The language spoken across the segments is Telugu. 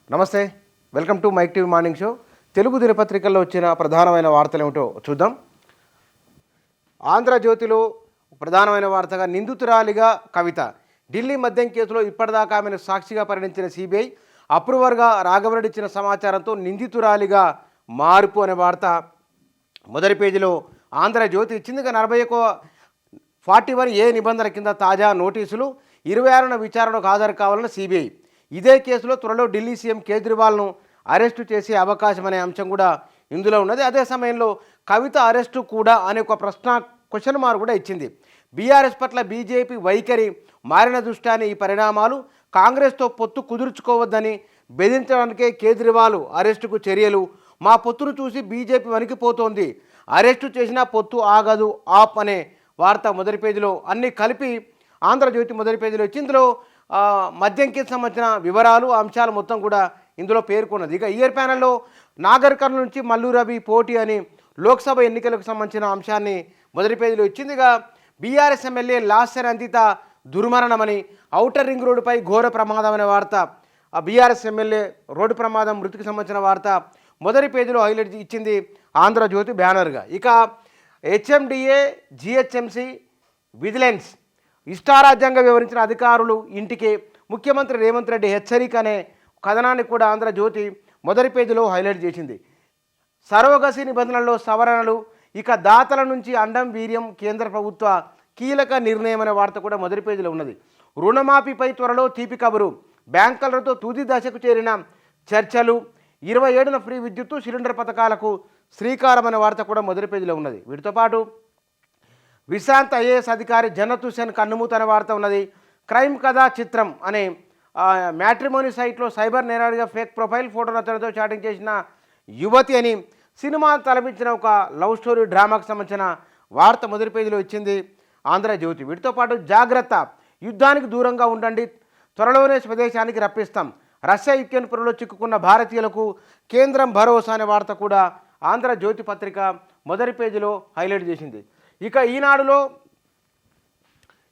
నమస్తే, welcome to Mike TV morning show. Telugu దినపత్రికల్లో వచ్చిన ప్రధానమైన వార్తలు ఏమిటో చూద్దాం. ఆంధ్రజ్యోతిలో ప్రధానమైన వార్తగా నిందితురాలిగా కవిత. ఢిల్లీ మద్యం కేసులో ఇప్పటిదాకా ఆమెను సాక్షిగా పరిగణించిన సిబిఐ అప్రూవర్గా రాఘవరెడ్డి ఇచ్చిన సమాచారంతో నిందితురాలిగా మార్పు అనే వార్త మొదటి పేజీలో ఆంధ్రజ్యోతి ఇచ్చింది. 41A నిబంధన కింద తాజా నోటీసులు. 26న విచారణకు హాజరు కావాలని సిబిఐ. ఇదే కేసులో త్వరలో ఢిల్లీ సీఎం కేజ్రీవాల్ను అరెస్టు చేసే అవకాశం అనే అంశం కూడా ఇందులో ఉన్నది. అదే సమయంలో కవిత అరెస్టు కూడా అనే ఒక క్వశ్చన్ మార్క్ కూడా ఇచ్చింది. బీఆర్ఎస్ పట్ల బీజేపీ వైఖరి మారిన దృష్ట్యానే ఈ పరిణామాలు. కాంగ్రెస్తో పొత్తు కుదుర్చుకోవద్దని బెదిరించడానికే కేజ్రీవాల్ అరెస్టుకు చర్యలు. మా పొత్తును చూసి బీజేపీ వణికిపోతోంది, అరెస్టు చేసినా పొత్తు ఆగదు ఆప్ అనే వార్త మొదటి పేజీలో అన్నీ కలిపి ఆంధ్రజ్యోతి మొదటి పేజీలో వచ్చి ఇందులో మద్యంకి సంబంధించిన వివరాలు అంశాలు మొత్తం కూడా ఇందులో పేర్కొన్నది. ఇక ఇయర్ ప్యానెల్లో నాగర్ కర్నూలు నుంచి మల్లు రవి పోటీ అని లోక్సభ ఎన్నికలకు సంబంధించిన అంశాన్ని మొదటి పేజీలో ఇచ్చింది. ఇక బీఆర్ఎస్ ఎమ్మెల్యే లాస్య రంజిత దుర్మరణమని, ఔటర్ రింగ్ రోడ్డుపై ఘోర ప్రమాదం అనే వార్త, ఆ బీఆర్ఎస్ ఎమ్మెల్యే రోడ్డు ప్రమాదం మృతికి సంబంధించిన వార్త మొదటి పేజీలో హైలైట్ ఇచ్చింది ఆంధ్రజ్యోతి బ్యానర్గా. ఇక హెచ్ఎండిఏ జిహెచ్ఎంసి విజిలెన్స్ ఇష్టారాజ్యంగా వివరించిన అధికారులు ఇంటికి ముఖ్యమంత్రి రేవంత్ రెడ్డి హెచ్చరిక అనే కథనాన్ని కూడా ఆంధ్రజ్యోతి మొదటి పేజీలో హైలైట్ చేసింది. సరోగసి నిబంధనల్లో సవరణలు. ఇక దాతల నుంచి అండం వీర్యం కేంద్ర ప్రభుత్వ కీలక నిర్ణయం అనే వార్త కూడా మొదటి పేజీలో ఉన్నది. రుణమాఫీపై త్వరలో తీపి కబురు. బ్యాంకర్లతో తుది దశకు చేరిన చర్చలు. 27న ఫ్రీ విద్యుత్తు సిలిండర్ పథకాలకు శ్రీకారం అనే వార్త కూడా మొదటి పేజీలో ఉన్నది. వీటితో పాటు విశాంత్ ఐఏఎస్ అధికారి జన్నత్ హుసేన్ కన్నుమూత అనే వార్త ఉన్నది. క్రైమ్ కథా చిత్రం అనే మ్యాట్రిమోనీ సైట్లో సైబర్ నేరాడిగా ఫేక్ ప్రొఫైల్ ఫోటోను అతనితో చాటింగ్ చేసిన యువతి అని సినిమా తలపించిన ఒక లవ్ స్టోరీ డ్రామాకు సంబంధించిన వార్త మొదటి పేజీలో ఇచ్చింది ఆంధ్రజ్యోతి. వీటితో పాటు జాగ్రత్త, యుద్ధానికి దూరంగా ఉండండి, త్వరలోనే స్వదేశానికి రప్పిస్తాం, రష్యా యుక్రెయిన్ పొరలో చిక్కుకున్న భారతీయులకు కేంద్రం భరోసా అనే వార్త కూడా ఆంధ్రజ్యోతి పత్రిక మొదటి పేజీలో హైలైట్ చేసింది. ఇక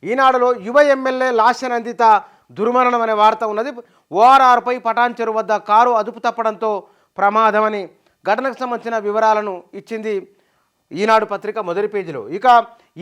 ఈనాడులో యువ ఎమ్మెల్యే లాస్య రంజిత దుర్మరణం అనే వార్త ఉన్నది. ఓఆర్ఆర్పై పటాన్ చెరువు వద్ద కారు అదుపు తప్పడంతో ప్రమాదం అని ఘటనకు సంబంధించిన వివరాలను ఇచ్చింది ఈనాడు పత్రిక మొదటి పేజీలో. ఇక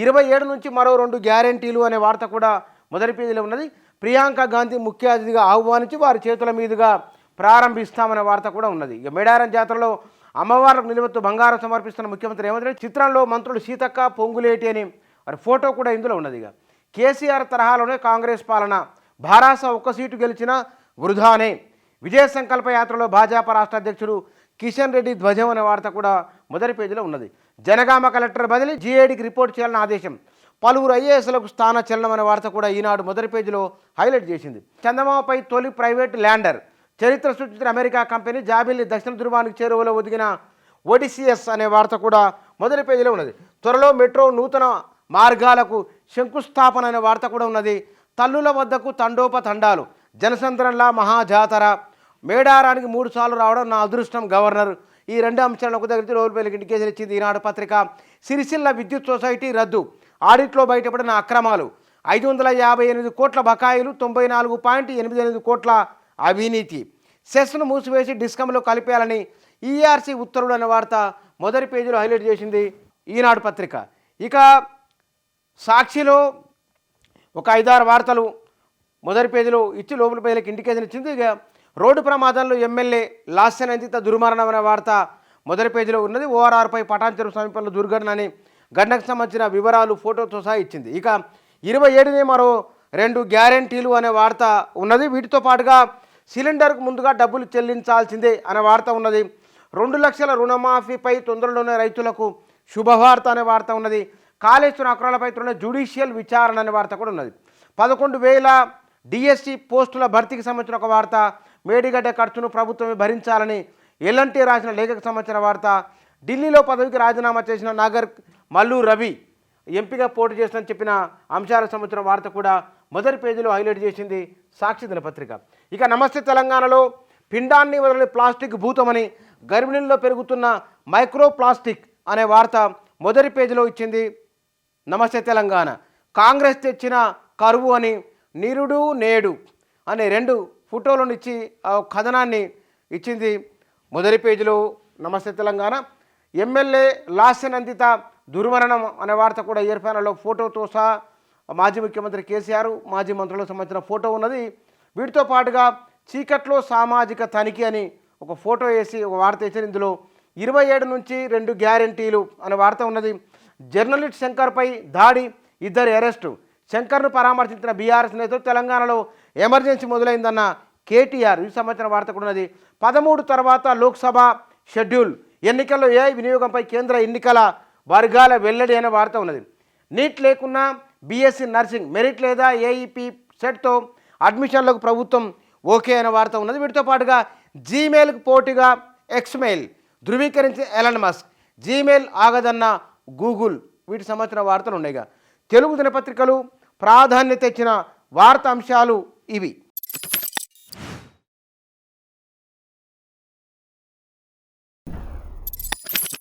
27 నుంచి మరో 2 గ్యారెంటీలు అనే వార్త కూడా మొదటి పేజీలో ఉన్నది. ప్రియాంక గాంధీ ముఖ్య అతిథిగా ఆహ్వానించి వారి చేతుల మీదుగా ప్రారంభిస్తామనే వార్త కూడా ఉన్నది. ఇక మేడారం జాతరలో అమ్మవారికి నిలువెత్తు బంగారం సమర్పిస్తున్న ముఖ్యమంత్రి రేవంత్ రెడ్డి. చిత్రంలో మంత్రులు సీతక్క, పొంగులేటి అని వారి ఫోటో కూడా ఇందులో ఉన్నది. ఇక కేసీఆర్ తరహాలోనే కాంగ్రెస్ పాలన, భారాస ఒక్క సీటు గెలిచిన వృధానే, విజయ సంకల్ప యాత్రలో భాజపా రాష్ట్ర అధ్యక్షుడు కిషన్ రెడ్డి ధ్వజం అనే వార్త కూడా మొదటి పేజీలో ఉన్నది. జనగామ కలెక్టర్ బదిలీ, జీఏడీకి రిపోర్ట్ చేయాలని ఆదేశం, పలువురు ఐఏఎస్లకు స్థాన చలనం అనే వార్త కూడా ఈనాడు మొదటి పేజీలో హైలైట్ చేసింది. చందమామపై తొలి ప్రైవేట్ ల్యాండర్, చరిత్ర సృష్టించిన అమెరికా కంపెనీ జాబిల్లి దక్షిణ ధృవానికి చేరువలో ఒదిగిన ఒడిసియస్ అనే వార్త కూడా మొదటి పేజీలో ఉన్నది. త్వరలో మెట్రో నూతన మార్గాలకు శంకుస్థాపన అనే వార్త కూడా ఉన్నది. తల్లుల వద్దకు తండోపతండాలు, జనసంద్రంలా మహాజాతర, మేడారానికి 3 సార్లు రావడం నా అదృష్టం గవర్నర్. ఈ 2 అంశాలను ఒక దగ్గర రోడ్డుపల్లికి ఇండికేషన్ ఇచ్చింది ఈనాడు పత్రిక. సిరిసిల్ల విద్యుత్ సొసైటీ రద్దు, ఆడిట్లో బయటపడిన అక్రమాలు, 558 కోట్ల బకాయిలు, 94.88 కోట్ల అవినీతి, సెస్ను మూసివేసి డిస్కంలో కలిపేయాలని ఈఆర్సీ ఉత్తర్వులు అనే వార్త మొదటి పేజీలో హైలైట్ చేసింది ఈనాడు పత్రిక. ఇక సాక్షిలో ఒక 5-6 వార్తలు మొదటి పేజీలో ఇచ్చి లోపల పేజీలకు ఇండికేషన్ ఇచ్చింది. ఇక రోడ్డు ప్రమాదంలో ఎమ్మెల్యే లాస్య రంజిత దుర్మరణం అనే వార్త మొదటి పేజీలో ఉన్నది. ఓఆర్ఆర్పై పటాన్ చెరువు సమీపంలో దుర్ఘటన అని ఘటనకు సంబంధించిన వివరాలు ఫోటోతో సహా ఇచ్చింది. ఇక 27నే మరో 2 గ్యారెంటీలు అనే వార్త ఉన్నది. వీటితో పాటుగా సిలిండర్కు ముందుగా డబ్బులు చెల్లించాల్సిందే అనే వార్త ఉన్నది. 2 లక్షల రుణమాఫీపై తొందరలోనే రైతులకు శుభవార్త అనే వార్త ఉన్నది. కాళేశ్వరం అక్రమాలపై త్వరలో జ్యుడిషియల్ విచారణ అనే వార్త కూడా ఉన్నది. 11,000 డిఎస్సి పోస్టుల భర్తీకి సంబంధించిన ఒక వార్త. మేడిగడ్డ ఖర్చును ప్రభుత్వమే భరించాలని ఎల్ఎన్టీ రాసిన లేఖకు సంబంధించిన వార్త. ఢిల్లీలో పదవికి రాజీనామా చేసిన నాగర్ మల్లు రవి ఎంపీగా పోటీ చేస్తుందని చెప్పిన అంశాలకు సంబంధించిన వార్త కూడా మొదటి పేజీలో హైలైట్ చేసింది సాక్షి దినపత్రిక. ఇక నమస్తే తెలంగాణలో పిండాన్ని వదిలే ప్లాస్టిక్ భూతమని, గర్భిణీల్లో పెరుగుతున్న మైక్రో ప్లాస్టిక్ అనే వార్త మొదటి పేజీలో ఇచ్చింది నమస్తే తెలంగాణ. కాంగ్రెస్ తెచ్చిన కరువు అని, నిరుడు నేడు అనే 2 ఫోటోలను ఇచ్చి ఆ కథనాన్ని ఇచ్చింది. మొదటి పేజీలో నమస్తే తెలంగాణ. ఎమ్మెల్యే లాస్యనందిత దుర్మరణం అనే వార్త కూడా ఎయిర్ ప్యానల్లో ఫోటోతో సహా మాజీ ముఖ్యమంత్రి కేసీఆర్, మాజీ మంత్రులకు సంబంధించిన ఫోటో ఉన్నది. వీటితో పాటుగా చీకట్లో సామాజిక తనిఖీ అని ఒక ఫోటో వేసి ఒక వార్త వేసి ఇందులో 27 నుంచి 2 గ్యారెంటీలు అనే వార్త ఉన్నది. జర్నలిస్ట్ శంకర్పై దాడి, 2 అరెస్టు. శంకర్ను పరామర్శించిన బీఆర్ఎస్ నేతలు, తెలంగాణలో ఎమర్జెన్సీ మొదలైందన్న కేటీఆర్. ఈ సంబంధించిన వార్త కూడా ఉన్నది. 13 తర్వాత లోక్సభ షెడ్యూల్, ఎన్నికల్లో ఏఐ వినియోగంపై కేంద్ర ఎన్నికల వర్గాల వెల్లడి అనే వార్త ఉన్నది. నీట్ లేకున్నా బీఎస్సీ నర్సింగ్ మెరిట్ లేదా ఏఈపీ సెట్తో అడ్మిషన్లకు ప్రభుత్వం ఓకే అనే వార్త ఉన్నది. వీటితో పాటుగా జీమెయిల్కు పోటీగా ఎక్స్మెయిల్ ధృవీకరించిన ఎలన్ మస్క్, జీమెయిల్ ఆగదన్న గూగుల్. వీటి సంబంధించిన వార్తలు ఉన్నాయిగా. తెలుగు దినపత్రికలు ప్రాధాన్యత ఇచ్చిన వార్తా అంశాలు ఇవి.